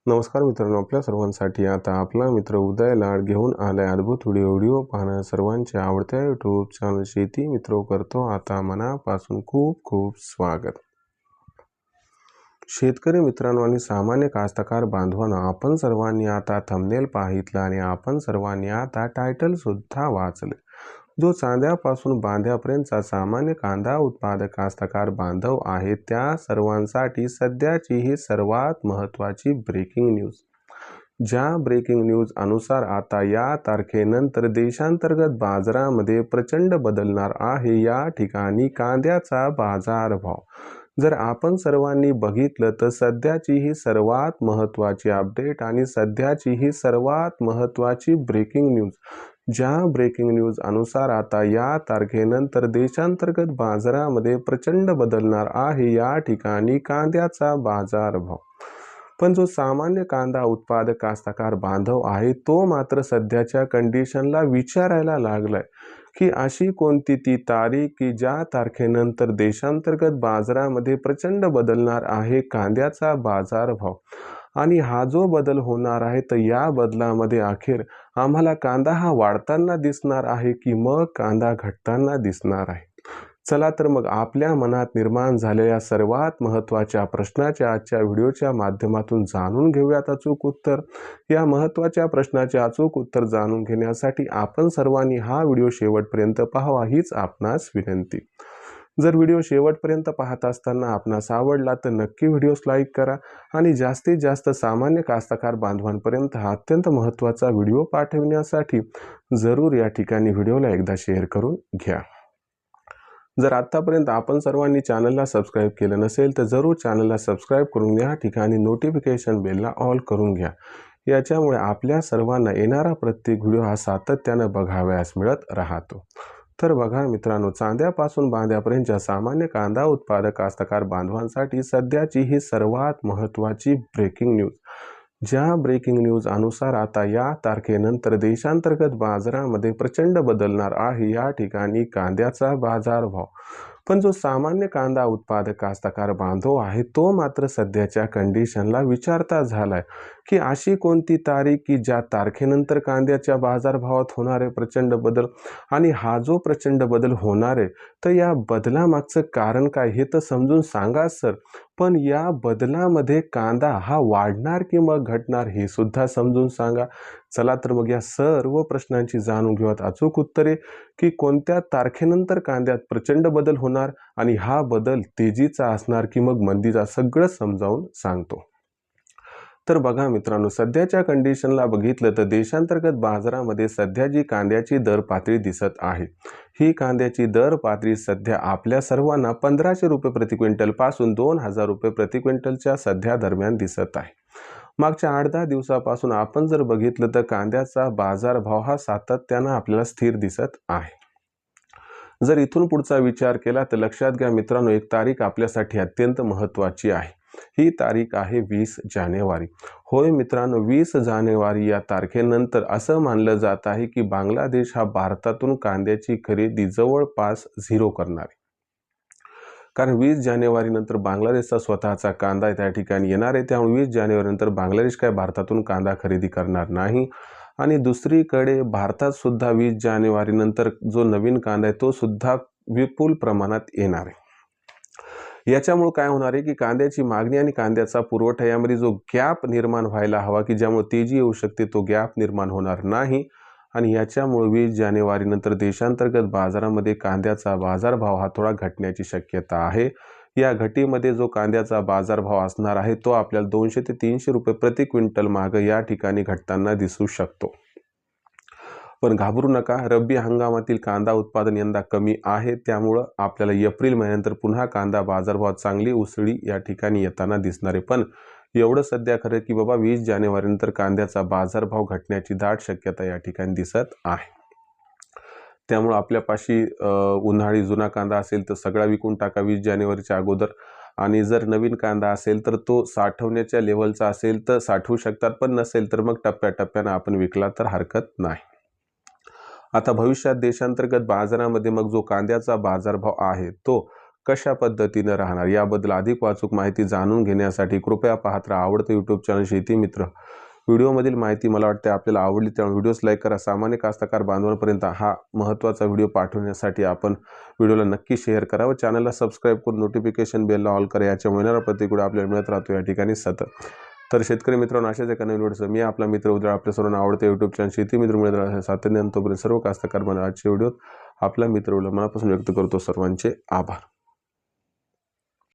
नमस्कार मित्रांनो, आपल्या सर्वांसाठी आता आपला मित्र उदय लाड घेऊन आलाय अद्भुत व्हिडिओ पाहणं सर्वांच्या आवडत्या यूट्यूब चॅनल शेती मित्र करतो आता मनापासून खूप खूप स्वागत। शेतकरी मित्रांनो आणि सामान्य कास्तकार बांधवांनो, आपण सर्वांनी आता थंबनेल पाहितलं आणि आपण सर्वांनी आता टायटल सुद्धा वाचले। जो चांद्यापासून बांध्यापर्यंतचा सामान्य कांदा उत्पादक कास्तकार बांधव आहे त्या सर्वांसाठी सध्याची ही सर्वात महत्त्वाची ब्रेकिंग न्यूज। ज्या ब्रेकिंग न्यूज अनुसार आता या तारखेनंतर देशांतर्गत बाजारामध्ये प्रचंड बदलणार आहे या ठिकाणी कांद्याचा बाजारभाव। जर आपण सर्वांनी बघितलं तर सध्याची ही सर्वात महत्त्वाची अपडेट आणि सध्याची ही सर्वात महत्त्वाची ब्रेकिंग न्यूज। ज्या ब्रेकिंग न्यूज अनुसार आता या तारखेनंतर देशांतर्गत बाजारामध्ये प्रचंड बदलणार आहे या ठिकाणी कांद्याचा बाजारभाव। पण जो सामान्य कांदा उत्पादक कास्तकार बांधव आहे तो मात्र सध्याच्या कंडिशनला विचारायला लागलाय की अशी कोणती ती तारीख की ज्या तारखेनंतर देशांतर्गत बाजारामध्ये प्रचंड बदलणार आहे कांद्याचा बाजारभाव। आणि हा जो बदल होणार आहे तर या बदलामध्ये अखेर आम्हाला कांदा हा वाढताना दिसणार आहे की मग कांदा घटताना दिसणार आहे। चला तर मग आपल्या मनात निर्माण झालेल्या सर्वात महत्त्वाच्या प्रश्नाच्या आजच्या व्हिडिओच्या माध्यमातून जाणून घेऊयात अचूक उत्तर। या महत्त्वाच्या प्रश्नाचे अचूक उत्तर जाणून घेण्यासाठी आपण सर्वांनी हा व्हिडिओ शेवटपर्यंत पाहावा हीच आपणास विनंती। जर व्हिडिओ शेवटपर्यंत पाहत असताना आपणास आवडला तर नक्की व्हिडिओस लाईक करा आणि जास्तीत जास्त सामान्य कास्तकार बांधवांपर्यंत हा अत्यंत महत्त्वाचा व्हिडिओ पाठविण्यासाठी जरूर या ठिकाणी व्हिडिओला एकदा शेअर करून घ्या। जर आतापर्यंत आपण सर्वांनी चॅनलला सबस्क्राईब केलं नसेल तर जरूर चॅनलला सबस्क्राईब करून या ठिकाणी नोटिफिकेशन बेलला ऑल करून घ्या। याच्यामुळे आपल्या सर्वांना येणारा प्रत्येक व्हिडिओ हा सातत्याने बघावयास मिळत राहतो। तर बघा मित्रांनो, चांद्यापासून बांध्यापर्यंतच्या सामान्य कांदा उत्पादक कास्तकार बांधवांसाठी सध्याची ही सर्वात महत्त्वाची ब्रेकिंग न्यूज। ज्या ब्रेकिंग न्यूज अनुसार आता या तारखेनंतर देशांतर्गत बाजारामध्ये प्रचंड बदलणार आहे या ठिकाणी कांद्याचा बाजारभाव। पण जो सामान्य कांदा उत्पादक कास्तकार बांधव आहे तो मात्र सध्याच्या कंडिशनला विचारता झालाय की अशी कोणती तारीख की ज्या तारखेनंतर कांद्याच्या बाजारभावात होणारे प्रचंड बदल आणि हा जो प्रचंड बदल होणार आहे तर या बदलामागचं कारण काय हे तर समजून सांगा सर। पण या बदलामध्ये कांदा हा वाढणार की मग घटणार हे सुद्धा समजून सांगा। चला तर मग या सर्व प्रश्नांची जाणून घेऊयात अचूक उत्तरे की कोणत्या तारखेनंतर कांद्यात प्रचंड बदल होणार आणि हा बदल तेजीचा असणार की मग मंदीचा सगळं समजावून सांगतो। तर बघा मित्रांनो, सध्याच्या कंडिशनला बघितलं तर देशांतर्गत बाजारामध्ये सध्या जी कांद्याची दर पातळी दिसत आहे ही कांद्याची दर पातळी सध्या आपल्या सर्वांना 1500 रुपये प्रति क्विंटल पासून 2000 रुपये प्रति क्विंटलच्या सध्या दरम्यान दिसत आहे। मागच्या 8-10 दिवसापासून आपण जर बघितलं तर कांद्याचा बाजारभाव हा सातत्याने आपल्याला स्थिर दिसत आहे। जर इथून पुढचा विचार केला तर लक्षात घ्या मित्रांनो, एक तारीख आपल्यासाठी अत्यंत महत्त्वाची आहे। ही तारीख आहे 20 जानेवारी। होय मित्रांनो, 20 जानेवारी या तारखेनंतर असं मानलं जात आहे की बांगलादेश हा भारतातून कांद्याची खरेदी जवळपास 0 करणार आहे। कारण 20 जानेवारी नंतर बांगलादेशचा स्वतःचा कांदा त्या ठिकाणी येणार आहे, त्यामुळे 20 जानेवारी नंतर बांगलादेश काय भारतातून कांदा खरेदी करणार नाही। आणि दुसरीकडे भारतात सुद्धा 20 जानेवारी नंतर जो नवीन कांदा आहे तो सुद्धा विपुल प्रमाणात येणार आहे। याच्यामुळे काय होणार आहे की कांद्याची मागणी आणि कांद्याचा पुरवठा यामध्ये जो गॅप निर्माण व्हायला हवा की ज्यामुळे तेजी येऊ शकते तो गॅप निर्माण होणार नाही। आणि याच्यामुळे 20 जानेवारी नंतर देशांतर्गत बाजारामध्ये कांद्याचा बाजारभाव हा थोडा घटण्याची शक्यता आहे। या घटीमध्ये जो कांद्याचा बाजारभाव असणार आहे तो आपल्याला 200 ते 300 रुपये प्रति क्विंटल मागे या ठिकाणी घटताना दिसू शकतो। पण घाबरू नका, रब्बी हंगामातील कांदा उत्पादन यंदा कमी आहे, त्यामुळे आपल्याला एप्रिल महिन्यानंतर पुन्हा कांदा बाजारभावात चांगली उसळी या ठिकाणी येताना दिसणार आहे। पण एवढं सध्या खरं की बाबा 20 जानेवारी नंतर कांद्याचा बाजारभाव घटण्याची दाट शक्यता या ठिकाणी दिसत आहे। त्यामुळे आपल्यापाशी उन्हाळी जुना कांदा असेल तर सगळा विकून टाका 20 जानेवारीच्या अगोदर। आणि जर नवीन कांदा असेल तर तो साठवण्याच्या लेवलचा असेल तर साठवू शकतात, पण नसेल तर मग टप्प्याटप्प्याने आपण विकला तर हरकत नाही। आता भविष्यात देशांतर्गत बाजारामध्ये मग जो कांद्याचा बाजारभाव आहे तो कशा पद्धतीनं राहणार याबद्दल अधिक अचूक माहिती जाणून घेण्यासाठी कृपया पाहत राहा आवडतं यूट्यूब चॅनल शेती मित्र। व्हिडिओमधील माहिती मला वाटते आपल्याला आवडली, त्यामुळे व्हिडिओस लाईक करा। सामान्य कास्तकार बांधवांपर्यंत हा महत्त्वाचा व्हिडिओ पाठवण्यासाठी आपण व्हिडिओला नक्की शेअर करा व चॅनलला सबस्क्राईब करून नोटिफिकेशन बेलला ऑल करा। याच्यामुळे येणारा प्रतिक्रिया आपल्याला मिळत राहतो या ठिकाणी सतत। तर शेतकरी मित्रांनो, अशाच एका नवीन व्हिडिओसह मी आपला मित्र उद्या आपल्या सर्वांना आवडते यूट्यूब चॅनल शेती मित्र मिळत राहणार सातत्याने। तोपर्यंत सर्व कास्तकार बांधव आजच्या व्हिडिओत आपला मित्र मनापासून व्यक्त करतो सर्वांचे आभार।